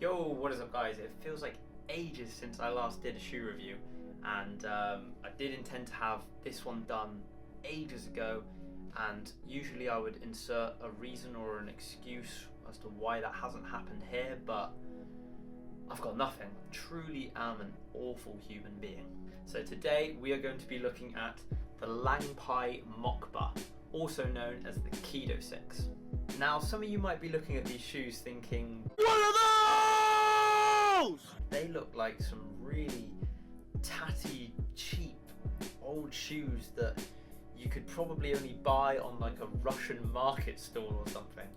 Yo, what is up guys? It feels like ages since I last did a shoe review, and I did intend to have this one done ages ago, and usually I would insert a reason or an excuse as to why that hasn't happened here, but I've got nothing. Truly am an awful human being. So today we are going to be looking at the Langpai Mockba, also known as the KEDOSICKS. Now, some of you might be looking at these shoes thinking, what are those? They look like some really tatty, cheap, old shoes that you could probably only buy on like a Russian market stall or something.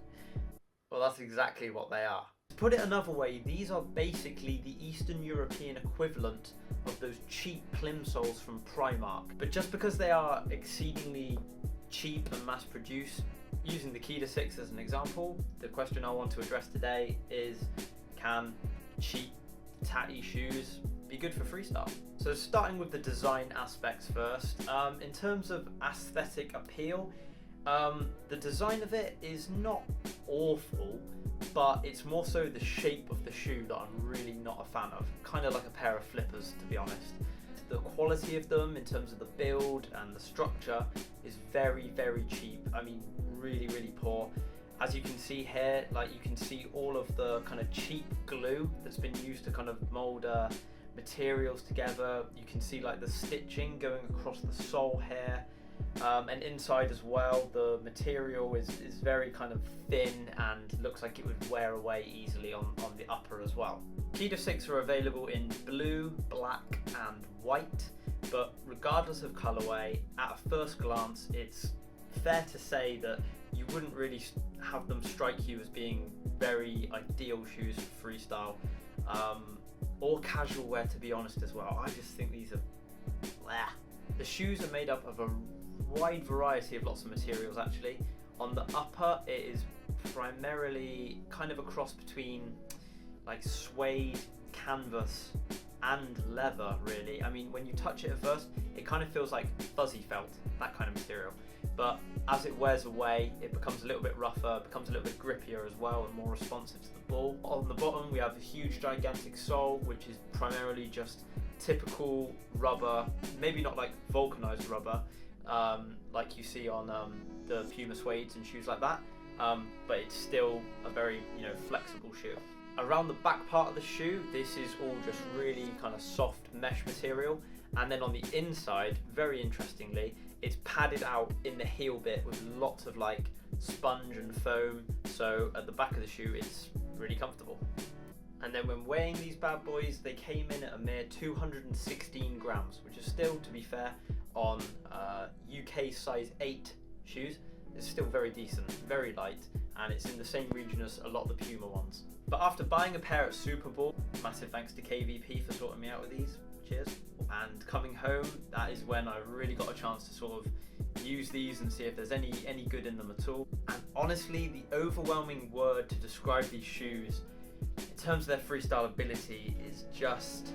Well, that's exactly what they are. To put it another way, these are basically the Eastern European equivalent of those cheap plimsolls from Primark. But just because they are exceedingly cheap and mass-produced, using the KEDOSICKS as an example, the question I want to address today is, can cheap, tatty shoes be good for freestyle? So starting with the design aspects first, in terms of aesthetic appeal, the design of it is not awful, but it's more so the shape of the shoe that I'm really not a fan of. Kind of like a pair of flippers, to be honest. The quality of them in terms of the build and the structure is very, very cheap. I mean, really poor. As you can see here, like you can see all of the kind of cheap glue that's been used to kind of mold materials together. You can see like the stitching going across the sole here. And inside as well, the material is very kind of thin and looks like it would wear away easily on the upper as well. KEDOSICKS are available in blue, black and white, but regardless of colorway, at a first glance it's fair to say that you wouldn't really have them strike you as being very ideal shoes for freestyle or casual wear, to be honest as well. I just think these are bleh. The shoes are made up of a wide variety of lots of materials actually. On the upper it is primarily kind of a cross between like suede, canvas and leather really. I mean, when you touch it at first it kind of feels like fuzzy felt, that kind of material, but as it wears away it becomes a little bit rougher, becomes a little bit grippier as well and more responsive to the ball. On the bottom we have a huge gigantic sole which is primarily just typical rubber, maybe not like vulcanized rubber like you see on the Puma suedes and shoes like that, but it's still a very, flexible shoe. Around the back part of the shoe, this is all just really kind of soft mesh material, and then on the inside, very interestingly, it's padded out in the heel bit with lots of like sponge and foam, so at the back of the shoe it's really comfortable. And then when weighing these bad boys, they came in at a mere 216 grams, which is still, to be fair, on UK size 8 shoes, it's still very decent, very light, and it's in the same region as a lot of the Puma ones. But after buying a pair at Super Bowl, massive thanks to KVP for sorting me out with these, cheers, and coming home, that is when I really got a chance to sort of use these and see if there's any good in them at all. And honestly, the overwhelming word to describe these shoes in terms of their freestyle ability is just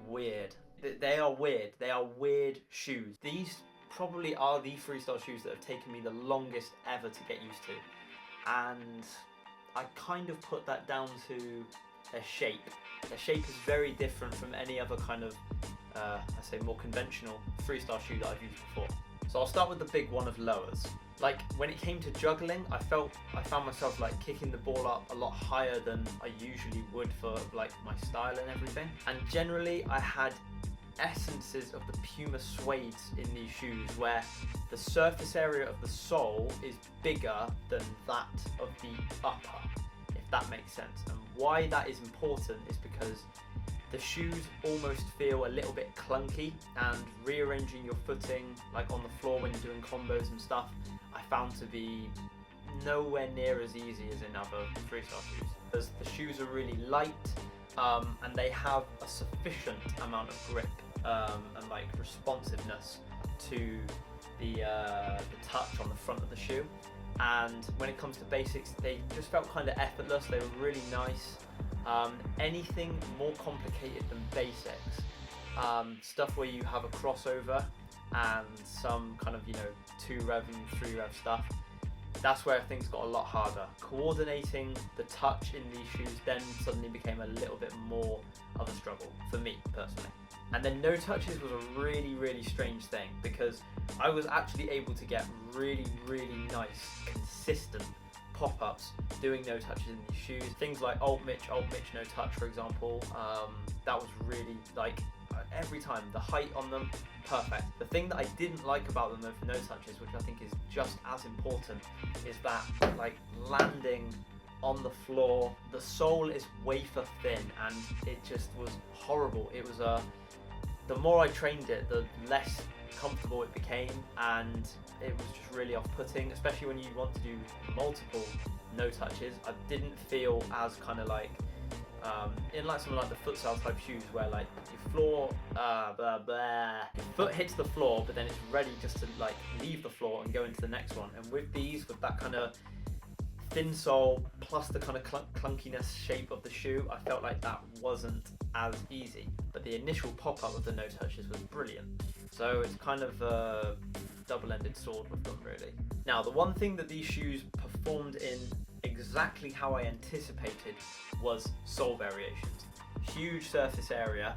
weird. They are weird. They are weird shoes. These probably are the freestyle shoes that have taken me the longest ever to get used to. And I kind of put that down to their shape. Their shape is very different from any other kind of, I say more conventional freestyle shoe that I've used before. So I'll start with the big one of lowers. Like when it came to juggling, I found myself like kicking the ball up a lot higher than I usually would for like my style and everything. And generally I had essences of the Puma suedes in these shoes where the surface area of the sole is bigger than that of the upper, if that makes sense. And why that is important is because the shoes almost feel a little bit clunky, and rearranging your footing like on the floor when you're doing combos and stuff I found to be nowhere near as easy as in other freestyle shoes. Because the shoes are really light and they have a sufficient amount of grip and like responsiveness to the touch on the front of the shoe. And when it comes to basics, they just felt kind of effortless. They were really nice. Anything more complicated than basics, stuff where you have a crossover and some kind of 2 rev and 3 rev stuff, that's where things got a lot harder. Coordinating the touch in these shoes then suddenly became a little bit more of a struggle for me personally. And then no touches was a really, really strange thing, because I was actually able to get really, really nice, consistent pop-ups doing no touches in these shoes. Things like Alt Mitch no touch, for example. That was really, like, every time, the height on them, perfect. The thing that I didn't like about them though for no touches, which I think is just as important, is that, like, landing on the floor, the sole is wafer thin, and it just was horrible. It was the more I trained it, the less comfortable it became, and it was just really off-putting, especially when you want to do multiple no touches. I didn't feel as kind of like in like something like the futsal type shoes, where like your floor your foot hits the floor, but then it's ready just to like leave the floor and go into the next one. And with these, with that kind of thin sole plus the kind of clunkiness shape of the shoe, I felt like that wasn't as easy. But the initial pop-up of the no touches was brilliant. So it's kind of a double-ended sword with them, really. Now, the one thing that these shoes performed in exactly how I anticipated was sole variations. Huge surface area,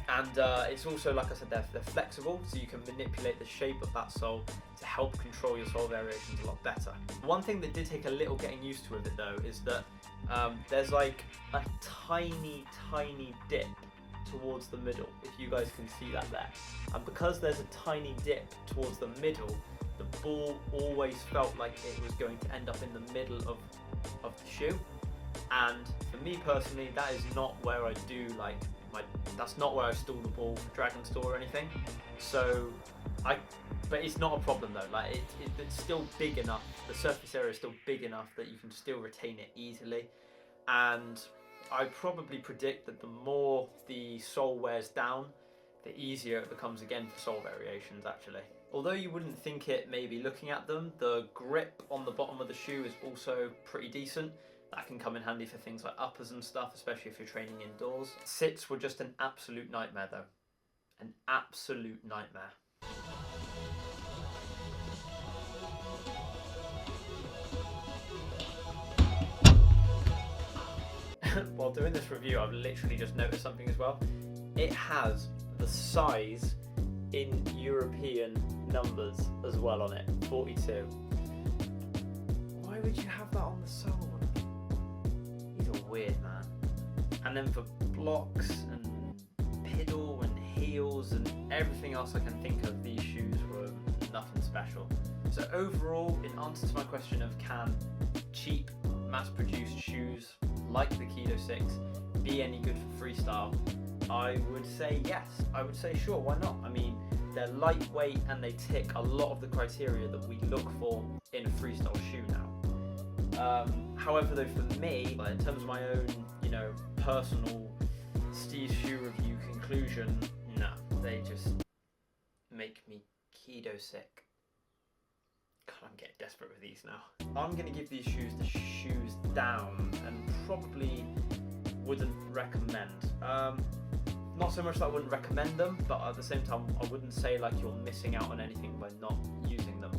and it's also, like I said, they're flexible, so you can manipulate the shape of that sole to help control your sole variations a lot better. One thing that did take a little getting used to with it though is that there's like a tiny dip towards the middle, if you guys can see that there. And because there's a tiny dip towards the middle, the ball always felt like it was going to end up in the middle of the shoe. And for me personally, that is not where I do like that's not where I stall the ball for Dragon Store or anything. So but it's not a problem though. Like it's still big enough. The surface area is still big enough that you can still retain it easily. And I probably predict that the more the sole wears down, the easier it becomes again for sole variations actually. Although you wouldn't think it maybe looking at them, the grip on the bottom of the shoe is also pretty decent. That can come in handy for things like uppers and stuff, especially if you're training indoors. Sits were just an absolute nightmare though. An absolute nightmare. While doing this review, I've literally just noticed something as well. It has the size in European numbers as well on it, 42. Why would you have that on the sole? These are weird, man. And then for blocks and pedal and heels and everything else I can think of, these shoes were nothing special. So overall, in answer to my question of can cheap, mass-produced shoes like the KEDOSICKS be any good for freestyle, I would say yes. I would say sure, why not? I mean, they're lightweight and they tick a lot of the criteria that we look for in a freestyle shoe now. However though, for me, in terms of my own, personal Steve's shoe review conclusion, no, they just make me keto sick. God, I'm getting desperate with these now. I'm going to give these shoes the shoes down and probably wouldn't recommend. Not so much that I wouldn't recommend them, but at the same time I wouldn't say like you're missing out on anything by not using them.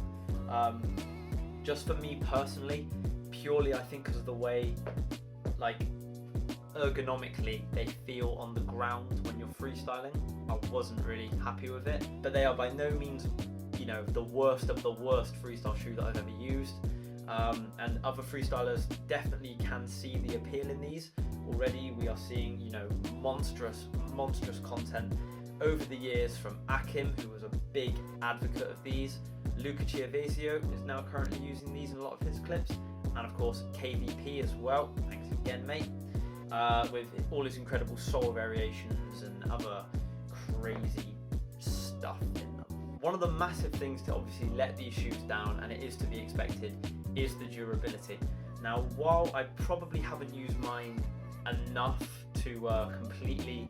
Just for me personally, purely I think because of the way like ergonomically they feel on the ground when you're freestyling, I wasn't really happy with it. But they are by no means the worst of the worst freestyle shoe that I've ever used, and other freestylers definitely can see the appeal in these. Already we are seeing monstrous content over the years from Akim, who was a big advocate of these. Luca Chiavezio is now currently using these in a lot of his clips, and of course KVP as well, thanks again mate, with all his incredible sole variations and other crazy stuff in them. One of the massive things to obviously let these shoes down, and it is to be expected, is the durability. Now, while I probably haven't used mine enough to completely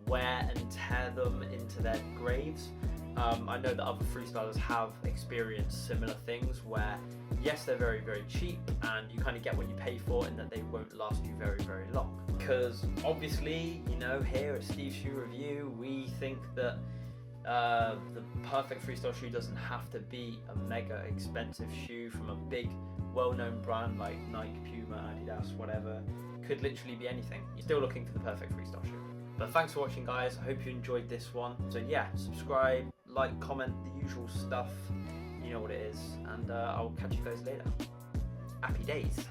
wear and tear them into their graves, I know that other freestylers have experienced similar things where, yes, they're very, very cheap and you kind of get what you pay for, and that they won't last you very, very long. Because obviously, here at Steve's Shoe Review, we think that The perfect freestyle shoe doesn't have to be a mega expensive shoe from a big well-known brand like Nike, Puma, Adidas, whatever. Could literally be anything. You're still looking for the perfect freestyle shoe. But thanks for watching, guys. I hope you enjoyed this one. So yeah, subscribe, like, comment, the usual stuff. You know what it is. And I'll catch you guys later. Happy days.